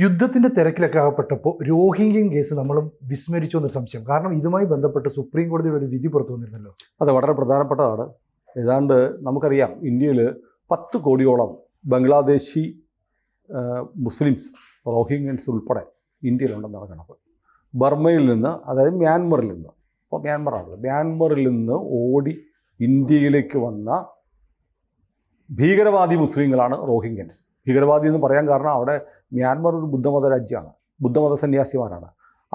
യുദ്ധത്തിന്റെ തിരക്കിലൊക്കെ അകപ്പെട്ടപ്പോൾ Rohingyan case നമ്മൾ വിസ്മരിച്ചു എന്നൊരു സംശയം. കാരണം ഇതുമായി ബന്ധപ്പെട്ട് സുപ്രീം കോടതിയുടെ ഒരു വിധി പുറത്തു വന്നിരുന്നല്ലോ. അത് വളരെ പ്രധാനപ്പെട്ടതാണ്. ഏതാണ്ട് നമുക്കറിയാം, ഇന്ത്യയിൽ 10 കോടിയോളം ബംഗ്ലാദേശി മുസ്ലിംസ്, റോഹിംഗ്യൻസ് ഉൾപ്പെടെ ഇന്ത്യയിലുണ്ടെന്നാണ് കണക്ക്. ബർമയിൽ നിന്ന്, അതായത് മ്യാൻമറിൽ നിന്ന്, ഇപ്പോൾ മ്യാൻമറിൽ നിന്ന് ഓടി ഇന്ത്യയിലേക്ക് വന്ന ഭീകരവാദി മുസ്ലിങ്ങളാണ് റോഹിംഗ്യൻസ്. ഭീകരവാദി എന്ന് പറയാൻ കാരണം അവിടെ മ്യാൻമർ ഒരു ബുദ്ധമത രാജ്യമാണ്, ബുദ്ധമത സന്യാസിമാരാണ്.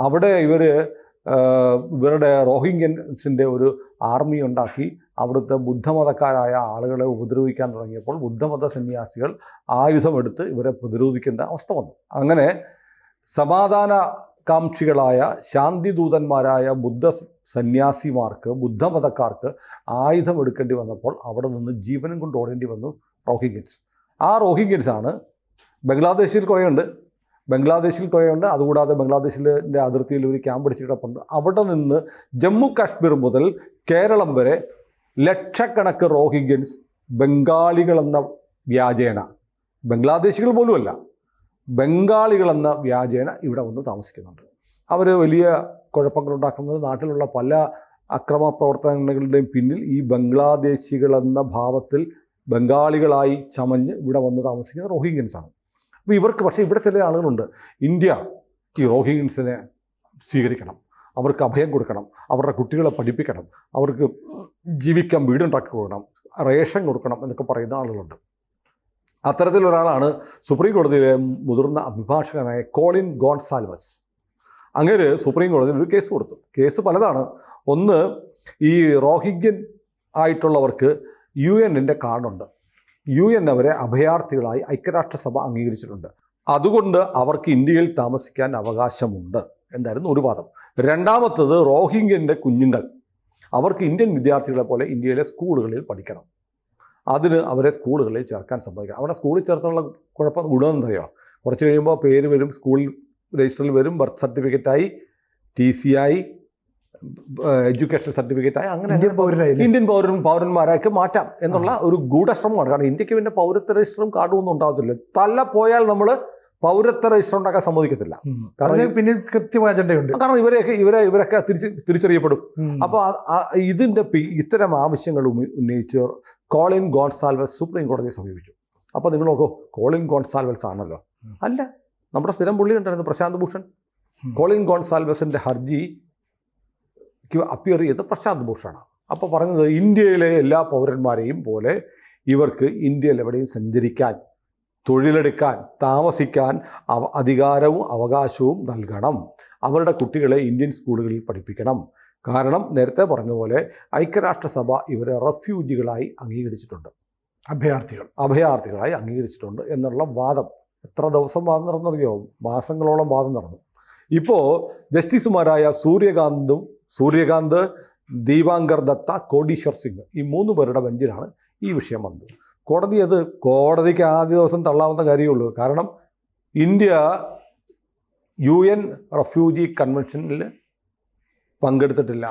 അവിടെ ഇവരുടെ റോഹിംഗ്യൻസിൻ്റെ ഒരു ആർമി ഉണ്ടാക്കി അവിടുത്തെ ബുദ്ധമതക്കാരായ ആളുകളെ ഉപദ്രവിക്കാൻ തുടങ്ങിയപ്പോൾ ബുദ്ധമത സന്യാസികൾ ആയുധമെടുത്ത് ഇവരെ പ്രതിരോധിക്കേണ്ട അവസ്ഥ വന്നു. അങ്ങനെ സമാധാനകാംക്ഷികളായ ശാന്തിദൂതന്മാരായ ബുദ്ധ സന്യാസിമാർക്ക്, ബുദ്ധമതക്കാർക്ക് ആയുധമെടുക്കേണ്ടി വന്നപ്പോൾ അവിടെ നിന്ന് ജീവനും കൊണ്ട് ഓടേണ്ടി വന്നു റോഹിംഗ്യൻസ്. ആ റോഹിംഗ്യൻസാണ് ബംഗ്ലാദേശിൽ കുറേയുണ്ട്. അതുകൂടാതെ ബംഗ്ലാദേശിൻ്റെ അതിർത്തിയിൽ ഒരു ക്യാമ്പ് അടിച്ച് കിടപ്പുണ്ട്. അവിടെ നിന്ന് ജമ്മു കാശ്മീർ മുതൽ കേരളം വരെ ലക്ഷക്കണക്ക് റോഹിംഗ്യൻസ് ബംഗാളികളെന്ന വ്യാജേന, ബംഗ്ലാദേശികൾ പോലുമല്ല, ബംഗാളികളെന്ന വ്യാജേന ഇവിടെ വന്ന് താമസിക്കുന്നുണ്ട്. അവർ വലിയ കുഴപ്പങ്ങളുണ്ടാക്കുന്നത്, നാട്ടിലുള്ള പല അക്രമ പ്രവർത്തനങ്ങളുടെയും പിന്നിൽ ഈ ബംഗ്ലാദേശികളെന്ന ഭാവത്തിൽ ബംഗാളികളായി ചമഞ്ഞ് ഇവിടെ വന്ന് താമസിക്കുന്ന റോഹിംഗ്യൻസാണ്. അപ്പോൾ ഇവർക്ക്, പക്ഷേ ഇവിടെ ചില ആളുകളുണ്ട്, ഇന്ത്യ ഈ റോഹിംഗ്യൻസിനെ സ്വീകരിക്കണം, അവർക്ക് അഭയം കൊടുക്കണം, അവരുടെ കുട്ടികളെ പഠിപ്പിക്കണം, അവർക്ക് ജീവിക്കാൻ വീടുണ്ടാക്കി കൊടുക്കണം, റേഷൻ കൊടുക്കണം എന്നൊക്കെ പറയുന്ന ആളുകളുണ്ട്. അത്തരത്തിലൊരാളാണ് സുപ്രീം കോടതിയിലെ മുതിർന്ന അഭിഭാഷകനായ കോളിൻ ഗോൺസാൽവസ്. അങ്ങനെ സുപ്രീം കോടതിയിൽ ഒരു കേസ് കൊടുത്തു. കേസ് പലതാണ്. ഒന്ന്, ഈ റോഹിംഗ്യൻ ആയിട്ടുള്ളവർക്ക് UN കാർഡുണ്ട്. UN അവരെ അഭയാർത്ഥികളായി ഐക്യരാഷ്ട്രസഭ അംഗീകരിച്ചിട്ടുണ്ട്. അതുകൊണ്ട് അവർക്ക് ഇന്ത്യയിൽ താമസിക്കാൻ അവകാശമുണ്ട് എന്നായിരുന്നു ഒരു വാദം. രണ്ടാമത്തത്, റോഹിംഗ്യൻ്റെ കുഞ്ഞുങ്ങൾ, അവർക്ക് ഇന്ത്യൻ വിദ്യാർത്ഥികളെ പോലെ ഇന്ത്യയിലെ സ്കൂളുകളിൽ പഠിക്കണം. അതിന് അവരെ സ്കൂളുകളിൽ ചേർക്കാൻ സമ്മതിക്കണം. അവിടെ സ്കൂളിൽ ചേർത്തുള്ള ഗുണമെന്നറിയാം, കുറച്ച് കഴിയുമ്പോൾ പേര് വരും, സ്കൂൾ രജിസ്റ്ററിൽ വരും, ബർത്ത് സർട്ടിഫിക്കറ്റായി, TC ആയി, എഡ്യൂക്കേഷൻ സർട്ടിഫിക്കറ്റായി, അങ്ങനെ ഇന്ത്യൻ പൗരന്മാരാക്കി മാറ്റാം എന്നുള്ള ഒരു ഗൂഢശ്രമമാണ്. കാരണം ഇന്ത്യക്ക് പിന്നെ പൗരത്വ രജിസ്റ്ററും കാർഡും ഒന്നും ഉണ്ടാകത്തില്ല. തല പോയാൽ നമ്മൾ പൗരത്വ രജിസ്റ്റർ ഉണ്ടാക്കാൻ സമ്മതിക്കത്തില്ല. കാരണം പിന്നെ കൃത്യമായ അജണ്ടയുണ്ട്. കാരണം ഇവരൊക്കെ തിരിച്ചറിയപ്പെടും. അപ്പോൾ ഇത്തരം ആവശ്യങ്ങൾ ഉന്നയിച്ച് കോളിൻ ഗോൺസാൽവസ് സുപ്രീം കോടതിയെ സമീപിച്ചു. അപ്പോൾ നിങ്ങൾ നോക്കൂ, കോളിൻ ഗോൺസാൽവസ് ആണല്ലോ, അല്ല, നമ്മുടെ സ്ഥിരം പുള്ളി ഉണ്ടായിരുന്നു പ്രശാന്ത് ഭൂഷൺ. കോളിൻ ഗോൺസാൽവസിൻ്റെ ഹർജി അപ്പിയർ ചെയ്ത് പ്രശാന്ത് ഭൂഷണാണ്. അപ്പോൾ പറഞ്ഞത്, ഇന്ത്യയിലെ എല്ലാ പൗരന്മാരെയും പോലെ ഇവർക്ക് ഇന്ത്യയിൽ എവിടെയും സഞ്ചരിക്കാൻ, തൊഴിലെടുക്കാൻ, താമസിക്കാൻ അധികാരവും അവകാശവും നൽകണം. അവരുടെ കുട്ടികളെ ഇന്ത്യൻ സ്കൂളുകളിൽ പഠിപ്പിക്കണം. കാരണം നേരത്തെ പറഞ്ഞ പോലെ ഐക്യരാഷ്ട്രസഭ ഇവരെ റെഫ്യൂജികളായി അംഗീകരിച്ചിട്ടുണ്ട്, അഭയാർത്ഥികളായി അംഗീകരിച്ചിട്ടുണ്ട് എന്നുള്ള വാദം. എത്ര ദിവസം വാദം നടന്നറിയോ? മാസങ്ങളോളം വാദം നടന്നു. ഇപ്പോൾ ജസ്റ്റിസുമാരായ സൂര്യകാന്ത്, ദീപാങ്കർ ദത്ത, കോടീശ്വർ സിംഗ്, ഈ 3 പേരുടെ ബെഞ്ചിലാണ് ഈ വിഷയം വന്നത്. കോടതിക്ക് ആദ്യ ദിവസം തള്ളാവുന്ന കാര്യമുള്ളൂ. കാരണം ഇന്ത്യ UN റെഫ്യൂജി കൺവെൻഷനിൽ പങ്കെടുത്തിട്ടില്ല.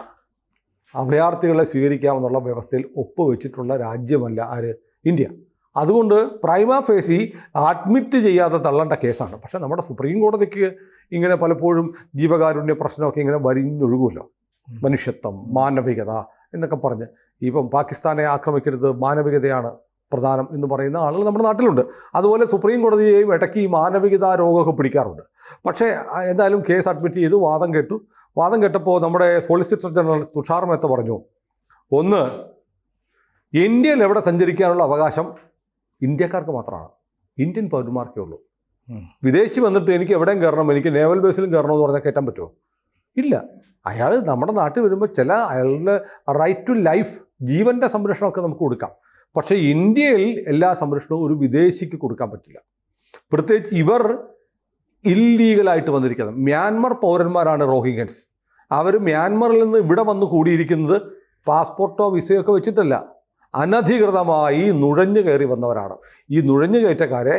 അഭയാർത്ഥികളെ സ്വീകരിക്കാമെന്നുള്ള വ്യവസ്ഥയിൽ ഒപ്പുവെച്ചിട്ടുള്ള രാജ്യമല്ല ഇന്ത്യ. അതുകൊണ്ട് പ്രൈമ ഫേസി അഡ്മിറ്റ് ചെയ്യാതെ തള്ളേണ്ട കേസാണ്. പക്ഷേ നമ്മുടെ സുപ്രീം കോടതിക്ക് ഇങ്ങനെ പലപ്പോഴും ജീവകാരുണ്യ പ്രശ്നമൊക്കെ ഇങ്ങനെ വരിഞ്ഞൊഴുകുമല്ലോ. മനുഷ്യത്വം, മാനവികത എന്നൊക്കെ പറഞ്ഞ്, ഇപ്പം പാകിസ്ഥാനെ ആക്രമിക്കരുത്, മാനവികതയാണ് പ്രധാനം എന്ന് പറയുന്ന ആളുകൾ നമ്മുടെ നാട്ടിലുണ്ട്. അതുപോലെ സുപ്രീം കോടതിയെയും ഇടയ്ക്ക് ഈ മാനവികതാ രോഗമൊക്കെ പിടിക്കാറുണ്ട്. പക്ഷേ എന്തായാലും കേസ് അഡ്മിറ്റ് ചെയ്തു, വാദം കേട്ടപ്പോൾ നമ്മുടെ സോളിസിറ്റർ ജനറൽ തുഷാർ മേത്ത പറഞ്ഞു, ഒന്ന്, ഇന്ത്യയിൽ എവിടെ സഞ്ചരിക്കാനുള്ള അവകാശം ഇന്ത്യക്കാർക്ക് മാത്രമാണ്, ഇന്ത്യൻ പൗരന്മാർക്കേ ഉള്ളൂ. വിദേശി വന്നിട്ട് എനിക്ക് എവിടെയും കയറണം, എനിക്ക് നേവൽ ബേസിലും കയറണമെന്ന് പറഞ്ഞാൽ കയറ്റാൻ പറ്റുമോ? ഇല്ല. അയാൾ നമ്മുടെ നാട്ടിൽ വരുമ്പോൾ അയാളുടെ റൈറ്റ് ടു ലൈഫ്, ജീവൻ്റെ സംരക്ഷണമൊക്കെ നമുക്ക് കൊടുക്കാം. പക്ഷേ ഇന്ത്യയിൽ എല്ലാ സംരക്ഷണവും ഒരു വിദേശിക്ക് കൊടുക്കാൻ പറ്റില്ല. പ്രത്യേകിച്ച് ഇവർ ഇല്ലീഗലായിട്ട് വന്നിരിക്കുന്നത് മ്യാൻമർ പൗരന്മാരാണ് റോഹിംഗ്യൻസ്. അവർ മ്യാൻമറിൽ നിന്ന് ഇവിടെ വന്ന് കൂടിയിരിക്കുന്നത് പാസ്പോർട്ടോ വിസയോ ഒക്കെ വെച്ചിട്ടല്ല, അനധികൃതമായി നുഴഞ്ഞു കയറി വന്നവരാണ്. ഈ നുഴഞ്ഞു കയറ്റക്കാരെ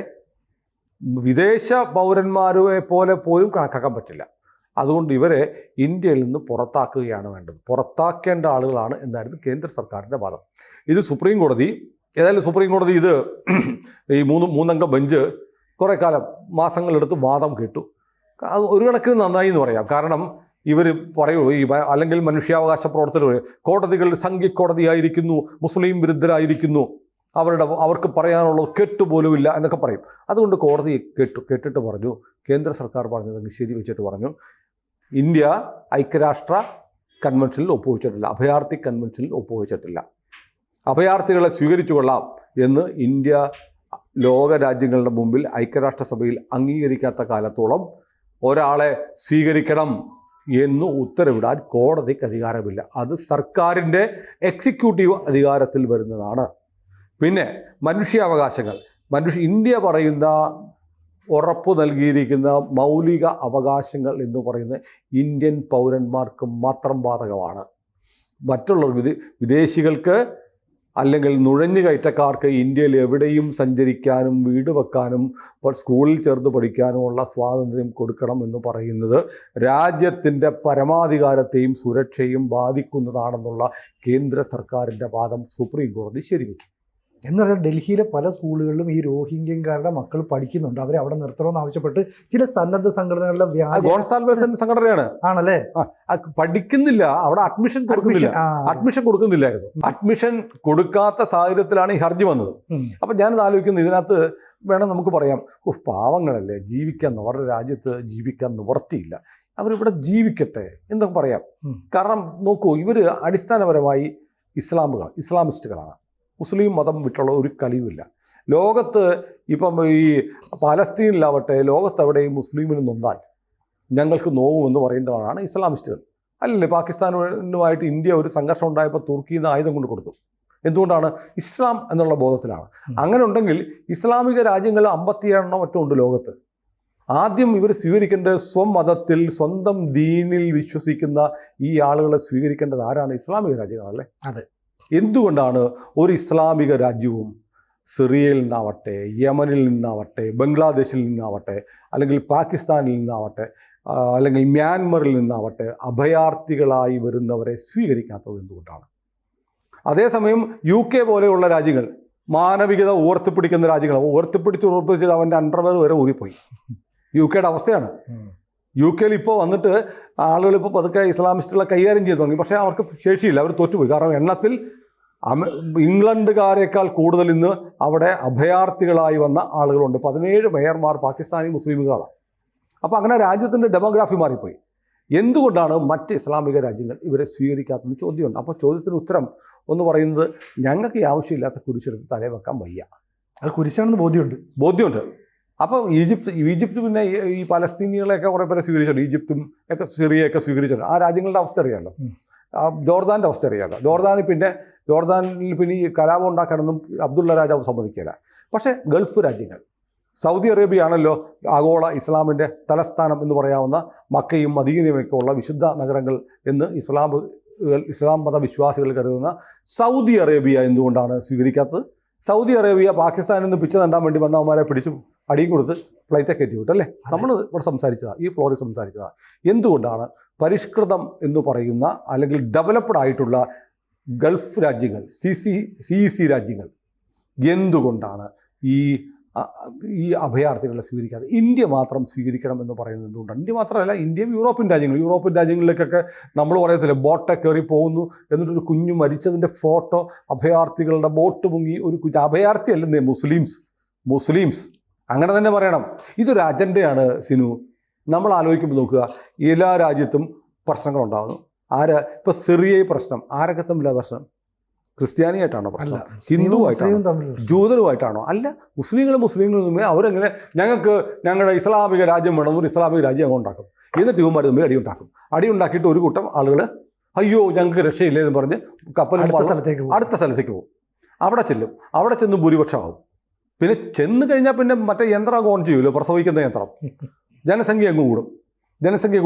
വിദേശ പൗരന്മാരെ പോലെ പോലും കണക്കാക്കാൻ പറ്റില്ല. അതുകൊണ്ട് ഇവരെ ഇന്ത്യയിൽ നിന്ന് പുറത്താക്കുകയാണ് വേണ്ടത്, പുറത്താക്കേണ്ട ആളുകളാണ് എന്നായിരുന്നു കേന്ദ്ര സർക്കാരിൻ്റെ വാദം. ഇത് സുപ്രീം കോടതി ഇത് ഈ മൂന്നംഗ ബെഞ്ച് കുറേ കാലം മാസങ്ങളെടുത്ത് വാദം കേട്ടു. അത് ഒരു കണക്കിന് നന്നായി എന്ന് പറയാം. കാരണം ഇവർ പറയൂ അല്ലെങ്കിൽ മനുഷ്യാവകാശ പ്രവർത്തകർ കോടതികൾ സംഘിക്കോടതിയായിരിക്കുന്നു, മുസ്ലിം വിരുദ്ധരായിരിക്കുന്നു, അവർക്ക് പറയാനുള്ളത് കേട്ടുപോലുമില്ല എന്നൊക്കെ പറയും. അതുകൊണ്ട് കോടതി കേട്ടിട്ട് പറഞ്ഞു, കേന്ദ്ര സർക്കാർ പറഞ്ഞതെങ്കിൽ ശരി വെച്ചിട്ട് പറഞ്ഞു, ഇന്ത്യ ഐക്യരാഷ്ട്ര കൺവെൻഷനിൽ ഒപ്പുവെച്ചിട്ടില്ല, അഭയാർത്ഥി കൺവെൻഷനിൽ ഒപ്പുവെച്ചിട്ടില്ല, അഭയാർത്ഥികളെ സ്വീകരിച്ചു കൊള്ളാം എന്ന് ഇന്ത്യ ലോക രാജ്യങ്ങളുടെ മുമ്പിൽ ഐക്യരാഷ്ട്രസഭയിൽ അംഗീകരിക്കാത്ത കാലത്തോളം ഒരാളെ സ്വീകരിക്കണം എന്ന് ഉത്തരവിടാൻ കോടതിക്ക് അധികാരമില്ല. അത് സർക്കാരിൻ്റെ എക്സിക്യൂട്ടീവ് അധികാരത്തിൽ വരുന്നതാണ്. പിന്നെ മനുഷ്യാവകാശങ്ങൾ, ഇന്ത്യ പറയുന്ന ഉറപ്പു നൽകിയിരിക്കുന്ന മൗലിക അവകാശങ്ങൾ എന്ന് പറയുന്നത് ഇന്ത്യൻ പൗരന്മാർക്ക് മാത്രം ബാധകമാണ്. മറ്റുള്ള വിദേശികൾക്ക് അല്ലെങ്കിൽ നുഴഞ്ഞുകയറ്റക്കാർക്ക് ഇന്ത്യയിൽ എവിടെയും സഞ്ചരിക്കാനും വീട് വെക്കാനും സ്കൂളിൽ ചേർന്ന് പഠിക്കാനുമുള്ള സ്വാതന്ത്ര്യം കൊടുക്കണം എന്ന് പറയുന്നത് രാജ്യത്തിൻ്റെ പരമാധികാരത്തെയും സുരക്ഷയും ബാധിക്കുന്നതാണെന്നുള്ള കേന്ദ്ര സർക്കാരിൻ്റെ വാദം സുപ്രീം കോടതി ശരിവെച്ചു. എന്ന് പറഞ്ഞാൽ ഡൽഹിയിലെ പല സ്കൂളുകളിലും ഈ രോഹിംഗ്യൻകാരുടെ മക്കൾ പഠിക്കുന്നുണ്ട്. അവരെ അവിടെ നിർത്തണമെന്ന് ആവശ്യപ്പെട്ട് ചില സന്നദ്ധ സംഘടനകളുടെ സംഘടനയാണ് ആണല്ലേ, പഠിക്കുന്നില്ല, അവിടെ അഡ്മിഷൻ കൊടുക്കുന്നില്ലായിരുന്നു. അഡ്മിഷൻ കൊടുക്കാത്ത സാഹചര്യത്തിലാണ് ഈ ഹർജി വന്നത്. അപ്പം ഞാനിത് ആലോചിക്കുന്നത്, ഇതിനകത്ത് വേണം നമുക്ക് പറയാം, പാവങ്ങളല്ലേ, അവരുടെ രാജ്യത്ത് ജീവിക്കാൻ നിവർത്തിയില്ല, അവരിവിടെ ജീവിക്കട്ടെ എന്നൊക്കെ പറയാം. കാരണം നോക്കൂ, ഇവർ അടിസ്ഥാനപരമായി ഇസ്ലാമിസ്റ്റുകളാണ്. മുസ്ലിം മതം വിട്ടുള്ള ഒരു കളിയുമില്ല. ലോകത്ത് ഇപ്പം ഈ പാലസ്തീനിലാവട്ടെ, ലോകത്തെവിടെയും മുസ്ലിമിന് നൊന്നാൽ ഞങ്ങൾക്ക് നോവുമെന്ന് പറയുന്നവരാണ് ഇസ്ലാമിസ്റ്റുകൾ. അല്ലല്ലേ, പാകിസ്ഥാനുമായിട്ട് ഇന്ത്യ ഒരു സംഘർഷം ഉണ്ടായപ്പോൾ തുർക്കിയിൽ നിന്ന് ആയുധം കൊണ്ട് കൊടുത്തു. എന്തുകൊണ്ടാണ്? ഇസ്ലാം എന്നുള്ള ബോധത്തിലാണ്. അങ്ങനെ ഉണ്ടെങ്കിൽ ഇസ്ലാമിക രാജ്യങ്ങൾ 57 മറ്റും ഉണ്ട് ലോകത്ത്. ആദ്യം ഇവർ സ്വീകരിക്കേണ്ടത് സ്വമതത്തിൽ സ്വന്തം ദീനിൽ വിശ്വസിക്കുന്ന ഈ ആളുകളെ സ്വീകരിക്കേണ്ടത് ആരാണ്? ഇസ്ലാമിക രാജ്യങ്ങളല്ലേ. അതെ. എന്തുകൊണ്ടാണ് ഒരു ഇസ്ലാമിക രാജ്യവും സിറിയയിൽ നിന്നാവട്ടെ, യമനിൽ നിന്നാവട്ടെ, ബംഗ്ലാദേശിൽ നിന്നാവട്ടെ, അല്ലെങ്കിൽ പാകിസ്ഥാനിൽ നിന്നാവട്ടെ, അല്ലെങ്കിൽ മ്യാൻമറിൽ നിന്നാവട്ടെ അഭയാർത്ഥികളായി വരുന്നവരെ സ്വീകരിക്കാത്തത് എന്തുകൊണ്ടാണ്? അതേസമയം UK പോലെയുള്ള രാജ്യങ്ങൾ, മാനവികത ഉയർത്തിപ്പിടിക്കുന്ന രാജ്യങ്ങൾ, ഉയർത്തിപ്പിടിച്ച് അവൻ്റെ അണ്ടർവെയർ വരെ ഊരിപ്പോയി. UK അവസ്ഥയാണ്. UK ഇപ്പോൾ വന്നിട്ട് ആളുകളിപ്പോൾ പതുക്കെ ഇസ്ലാമിസ്റ്റുകളെ കൈകാര്യം ചെയ്തു തുടങ്ങി. പക്ഷേ അവർക്ക് ശേഷിയില്ല, അവർ തോറ്റുപോയി. കാരണം എണ്ണത്തിൽ ഇംഗ്ലണ്ടുകാരേക്കാൾ കൂടുതൽ ഇന്ന് അവിടെ അഭയാർത്ഥികളായി വന്ന ആളുകളുണ്ട്. 17 മേയർമാർ പാകിസ്ഥാനി മുസ്ലിമുകളാണ്. അപ്പോൾ അങ്ങനെ രാജ്യത്തിൻ്റെ ഡെമോഗ്രാഫി മാറിപ്പോയി. എന്തുകൊണ്ടാണ് മറ്റ് ഇസ്ലാമിക രാജ്യങ്ങൾ ഇവരെ സ്വീകരിക്കാത്തതെന്ന് ചോദ്യമുണ്ട്. അപ്പോൾ ചോദ്യത്തിന് ഉത്തരം ഒന്ന് പറയുന്നത്, ഞങ്ങൾക്ക് ഈ ആവശ്യമില്ലാത്ത കുരിശെടുത്ത് തലയിൽ വെക്കാൻ വയ്യ. അത് കുരിശാണെന്ന് ബോധ്യമുണ്ട്. അപ്പോൾ ഈജിപ്ത് പിന്നെ ഈ പലസ്തീനികളെയൊക്കെ കുറേ പേരെ സ്വീകരിച്ചിട്ടുണ്ട്. ഈജിപ്തും ഒക്കെ സിറിയയൊക്കെ സ്വീകരിച്ചിട്ടുണ്ട്. ആ രാജ്യങ്ങളുടെ അവസ്ഥ അറിയാമല്ലോ. ജോർദാൻ്റെ അവസ്ഥ അറിയാമല്ലോ. ജോർദാനിൽ പിന്നെ ഈ കലാപം ഉണ്ടാക്കണമെന്നും അബ്ദുള്ള രാജാവ് സമ്മതിക്കില്ല. പക്ഷേ ഗൾഫ് രാജ്യങ്ങൾ, സൗദി അറേബ്യ ആണല്ലോ ആഗോള ഇസ്ലാമിൻ്റെ തലസ്ഥാനം എന്ന് പറയാവുന്ന മക്കയും മദീനയുമൊക്കെ ഉള്ള വിശുദ്ധ നഗരങ്ങൾ എന്ന് ഇസ്ലാം മതവിശ്വാസികൾ കരുതുന്ന സൗദി അറേബ്യ എന്തുകൊണ്ടാണ് സ്വീകരിക്കാത്തത്? സൗദി അറേബ്യ പാകിസ്ഥാനിൽ നിന്ന് പിച്ച തണ്ടാൻ വേണ്ടി വന്നവന്മാരെ പിടിച്ചു അടിയും കൊടുത്ത് ഫ്ലൈറ്റൊക്കെ കയറ്റി വിട്ടല്ലേ. നമ്മൾ ഇവിടെ സംസാരിച്ചതാണ്, ഈ ഫ്ലോറിൽ സംസാരിച്ചതാണ്. എന്തുകൊണ്ടാണ് പരിഷ്കൃതം എന്ന് പറയുന്ന അല്ലെങ്കിൽ ഡെവലപ്ഡ് ആയിട്ടുള്ള ഗൾഫ് രാജ്യങ്ങൾ, CEC രാജ്യങ്ങൾ എന്തുകൊണ്ടാണ് ഈ അഭയാർത്ഥികളെ സ്വീകരിക്കാതെ ഇന്ത്യ മാത്രം സ്വീകരിക്കണം എന്ന് പറയുന്നത് എന്തുകൊണ്ടാണ്? ഇന്ത്യ മാത്രമല്ല, ഇന്ത്യയും യൂറോപ്യൻ രാജ്യങ്ങളിലേക്കൊക്കെ നമ്മൾ പറയത്തില്ല, ബോട്ടെ കയറി പോകുന്നു എന്നിട്ടൊരു കുഞ്ഞു മരിച്ചതിൻ്റെ ഫോട്ടോ, അഭയാർത്ഥികളുടെ ബോട്ട് മുങ്ങി ഒരു അഭയാർത്ഥി അല്ലെന്നേ, മുസ്ലിംസ് അങ്ങനെ തന്നെ പറയണം. ഇതൊരു അജണ്ടയാണ് സിനു. നമ്മൾ ആലോചിക്കുമ്പോൾ നോക്കുക, എല്ലാ രാജ്യത്തും പ്രശ്നങ്ങളുണ്ടാകുന്നു. ഇപ്പോൾ സിറിയ പ്രശ്നം ആരൊക്കെ തമ്മിലാണ് പ്രശ്നം? ക്രിസ്ത്യാനിയായിട്ടാണോ പ്രശ്നം? ഹിന്ദുവായിട്ടാണോ? ജൂതരുമായിട്ടാണോ? അല്ല, മുസ്ലിങ്ങളും തമ്മിൽ അവരെങ്ങനെ ഞങ്ങളുടെ ഇസ്ലാമിക രാജ്യം വേണമെന്നൊരു ഇസ്ലാമിക രാജ്യം അങ്ങ് ഉണ്ടാക്കും. എന്നിട്ട് ഇവന്മാർ തമ്മിൽ അടിയുണ്ടാക്കിയിട്ട് ഒരു കൂട്ടം ആളുകൾ അയ്യോ ഞങ്ങൾക്ക് രക്ഷയില്ലേ എന്ന് പറഞ്ഞ് കപ്പലിൽ അടുത്ത സ്ഥലത്തേക്ക് പോകും. അവിടെ ചെന്ന് ഭൂരിപക്ഷമാകും. പിന്നെ ചെന്ന് കഴിഞ്ഞാൽ പിന്നെ മറ്റേ യന്ത്രം ഓൺ ചെയ്യുമല്ലോ, പ്രസവിക്കുന്ന യന്ത്രം. ജനസംഖ്യ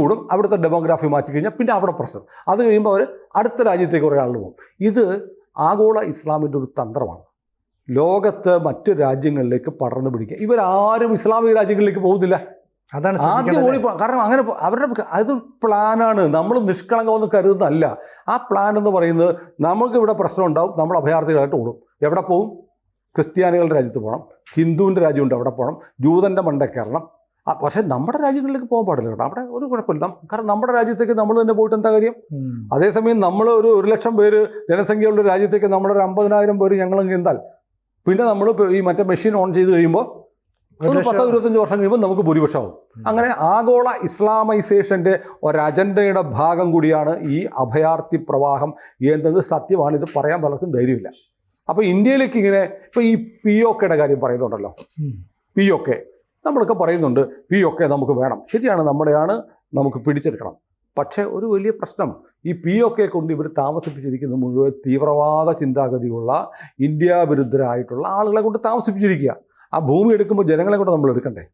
കൂടും. അവിടുത്തെ ഡെമോഗ്രാഫി മാറ്റി കഴിഞ്ഞാൽ പിന്നെ അവിടെ പ്രശ്നം. അത് കഴിയുമ്പോൾ അവർ അടുത്ത രാജ്യത്തേക്ക് കുറേ ആളുകൾ പോകും. ഇത് ആഗോള ഇസ്ലാമിൻ്റെ ഒരു തന്ത്രമാണ്. ലോകത്ത് മറ്റ് രാജ്യങ്ങളിലേക്ക് പടർന്നു പിടിക്കുക. ഇവരാരും ഇസ്ലാമിക രാജ്യങ്ങളിലേക്ക് പോകുന്നില്ല. അതാണ് ആദ്യം കാരണം അങ്ങനെ അവരുടെ അത് പ്ലാനാണ്. നമ്മൾ നിഷ്കളങ്കമെന്ന് കരുതുന്നതല്ല. ആ പ്ലാൻ എന്ന് പറയുന്നത്, നമുക്കിവിടെ പ്രശ്നം ഉണ്ടാവും, നമ്മൾ അഭയാർത്ഥികളായിട്ട് ഓടും. എവിടെ പോകും? ക്രിസ്ത്യാനികളുടെ രാജ്യത്ത് പോകണം, ഹിന്ദുവിൻ്റെ രാജ്യമുണ്ട് അവിടെ പോകണം, ജൂതൻ്റെ മണ്ട കയറണം. പക്ഷേ നമ്മുടെ രാജ്യങ്ങളിലേക്ക് പോകാൻ പാടില്ല കേട്ടോ, അവിടെ ഒരു കുഴപ്പമില്ല. കാരണം നമ്മുടെ രാജ്യത്തേക്ക് നമ്മൾ തന്നെ പോയിട്ട് എന്താ കാര്യം? അതേസമയം നമ്മൾ ഒരു 1,00,000 പേര് ജനസംഖ്യയുള്ള രാജ്യത്തേക്ക് നമ്മളൊരു 50,000 പേര് ഞങ്ങളങ്ങ് എന്താൽ പിന്നെ നമ്മൾ ഈ മറ്റേ മെഷീൻ ഓൺ ചെയ്ത് കഴിയുമ്പോൾ ഒരു 10-25 വർഷം കഴിയുമ്പോൾ നമുക്ക് ഭൂരിപക്ഷമാവും. അങ്ങനെ ആഗോള ഇസ്ലാമൈസേഷൻ്റെ ഒരു അജണ്ടയുടെ ഭാഗം കൂടിയാണ് ഈ അഭയാർത്ഥി പ്രവാഹം എന്നത് സത്യമാണ്. ഇത് പറയാൻ പലർക്കും ധൈര്യമില്ല. അപ്പോൾ ഇന്ത്യയിലേക്ക് ഇങ്ങനെ ഇപ്പോൾ ഈ POKയുടെ കാര്യം പറയുന്നുണ്ടല്ലോ, POK നമ്മളൊക്കെ പറയുന്നുണ്ട്, POK നമുക്ക് വേണം, ശരിയാണ്, നമ്മുടെയാണ്, നമുക്ക് പിടിച്ചെടുക്കണം. പക്ഷേ ഒരു വലിയ പ്രശ്നം, ഈ POK കൊണ്ട് ഇവർ താമസിപ്പിച്ചിരിക്കുന്നത് മുഴുവൻ തീവ്രവാദ ചിന്താഗതിയുള്ള ഇന്ത്യ വിരുദ്ധരായിട്ടുള്ള ആളുകളെ കൊണ്ട് താമസിപ്പിച്ചിരിക്കുക. ആ ഭൂമി എടുക്കുമ്പോൾ ജനങ്ങളെ കൊണ്ട് നമ്മൾ എടുക്കണ്ടേ?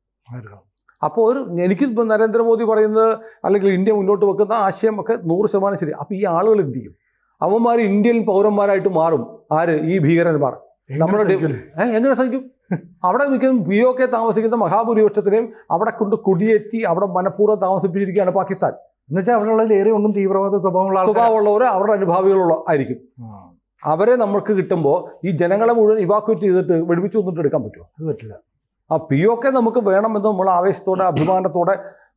അപ്പോൾ എനിക്കിപ്പോൾ നരേന്ദ്രമോദി പറയുന്നത് അല്ലെങ്കിൽ ഇന്ത്യ മുന്നോട്ട് വെക്കുന്ന ആശയം ഒക്കെ 100% ശരി. അപ്പോൾ ഈ ആളുകൾ എന്ത് ചെയ്യും? അവന്മാർ ഇന്ത്യൻ പൗരന്മാരായിട്ട് മാറും. ആര്? ഈ ഭീകരന്മാർ. നമ്മുടെ എങ്ങനെ സഹിക്കും? അവിടെ മിക്കതും POK താമസിക്കുന്ന മഹാഭൂരിപക്ഷത്തിനെയും അവിടെ കൊണ്ട് കുടിയേറ്റി അവിടെ മനഃപൂർവ്വം താമസിപ്പിച്ചിരിക്കുകയാണ് പാകിസ്ഥാൻ. എന്നുവെച്ചാൽ അവിടെയുള്ള ഏറെ ഒന്നും തീവ്രവാദ സ്വഭാവമുള്ളവർ അവരുടെ അനുഭാവികളുള്ള ആയിരിക്കും. അവരെ നമ്മൾക്ക് കിട്ടുമ്പോൾ ഈ ജനങ്ങളെ മുഴുവൻ ഇവാക്വേറ്റ് ചെയ്തിട്ട് വെടിവെച്ച് കൊന്നിട്ട് എടുക്കാൻ പറ്റുമോ? അത് പറ്റില്ല. ആ POK നമുക്ക് വേണമെന്ന് നമ്മൾ ആവേശത്തോടെ അഭിമാനത്തോടെ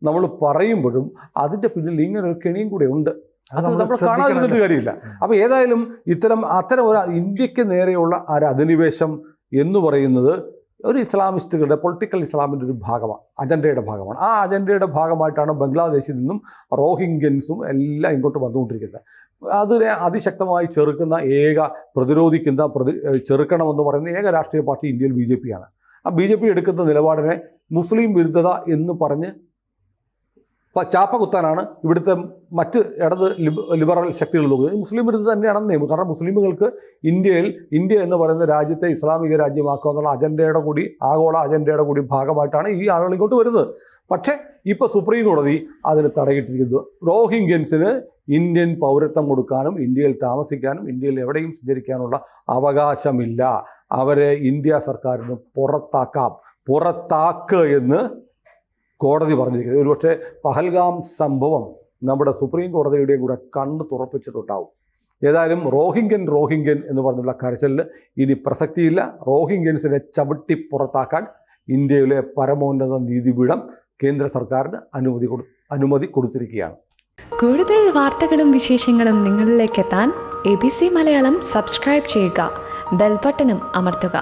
നമ്മൾ പറയുമ്പോഴും അതിൻ്റെ പിന്നിൽ ഇങ്ങനെ ഒരു കെണിയും കൂടെ ഉണ്ട്. അത് നമ്മൾ കാണാതിരുന്നിട്ട് കാര്യമില്ല. അപ്പോൾ ഏതായാലും അത്തരം ഒരു ഇന്ത്യക്ക് നേരെയുള്ള ഒരു അധിനിവേശം എന്ന് പറയുന്നത് ഒരു ഇസ്ലാമിസ്റ്റുകളുടെ പൊളിറ്റിക്കൽ ഇസ്ലാമിൻ്റെ ഒരു ഭാഗമാണ്, അജണ്ടയുടെ ഭാഗമാണ്. ആ അജണ്ടയുടെ ഭാഗമായിട്ടാണ് ബംഗ്ലാദേശിൽ നിന്നും റോഹിംഗ്യൻസും എല്ലാം ഇങ്ങോട്ട് വന്നുകൊണ്ടിരിക്കുന്നത്. അതിനെ അതിശക്തമായി പ്രതിരോധിക്കുന്ന ചെറുക്കണമെന്ന് പറയുന്ന ഏക രാഷ്ട്രീയ പാർട്ടി ഇന്ത്യയിൽ BJP ആണ്. ആ BJP എടുക്കുന്ന നിലപാടിനെ മുസ്ലിം വിരുദ്ധത എന്ന് പറഞ്ഞ് ചാപ്പ കുത്താനാണ് ഇവിടുത്തെ മറ്റ് ഇടത് ലിബറൽ ശക്തികൾ നോക്കുന്നത്. മുസ്ലിം വിരുദ്ധത തന്നെയാണെന്ന് നിയമം. കാരണം മുസ്ലിമുകൾക്ക് ഇന്ത്യ എന്ന് പറയുന്ന രാജ്യത്തെ ഇസ്ലാമിക രാജ്യമാക്കുക എന്നുള്ള അജണ്ടയുടെ കൂടി ആഗോള അജണ്ടയുടെ കൂടി ഭാഗമായിട്ടാണ് ഈ ആളുകൾ ഇങ്ങോട്ട് വരുന്നത്. പക്ഷേ ഇപ്പോൾ സുപ്രീം കോടതി അതിന് തടയിട്ടിരിക്കുന്നു. റോഹിംഗ്യൻസിന് ഇന്ത്യൻ പൗരത്വം കൊടുക്കാനും ഇന്ത്യയിൽ താമസിക്കാനും ഇന്ത്യയിൽ എവിടെയും സഞ്ചരിക്കാനുള്ള അവകാശമില്ല. അവരെ ഇന്ത്യ സർക്കാരിന് പുറത്താക്കുക എന്ന് കോടതി പറഞ്ഞിരിക്കുന്നത്. ഒരുപക്ഷെ പഹൽഗാം സംഭവം നമ്മുടെ സുപ്രീം കോടതിയുടെയും കൂടെ കണ്ണ് തുറപ്പിച്ചിട്ടുണ്ടാവും. ഏതായാലും റോഹിംഗ്യൻ എന്ന് പറഞ്ഞുള്ള കരച്ചിലിന് ഇനി പ്രസക്തിയില്ല. റോഹിംഗ്യൻസിനെ ചവിട്ടി പുറത്താക്കാൻ ഇന്ത്യയിലെ പരമോന്നത നീതിപീഠം കേന്ദ്ര സർക്കാരിന് അനുമതി കൊടുത്തിരിക്കുകയാണ്. കൂടുതൽ വാർത്തകളും വിശേഷങ്ങളും നിങ്ങളിലേക്ക് എത്താൻ ABC മലയാളം സബ്സ്ക്രൈബ് ചെയ്യുക, ബെൽ ബട്ടണും അമർത്തുക.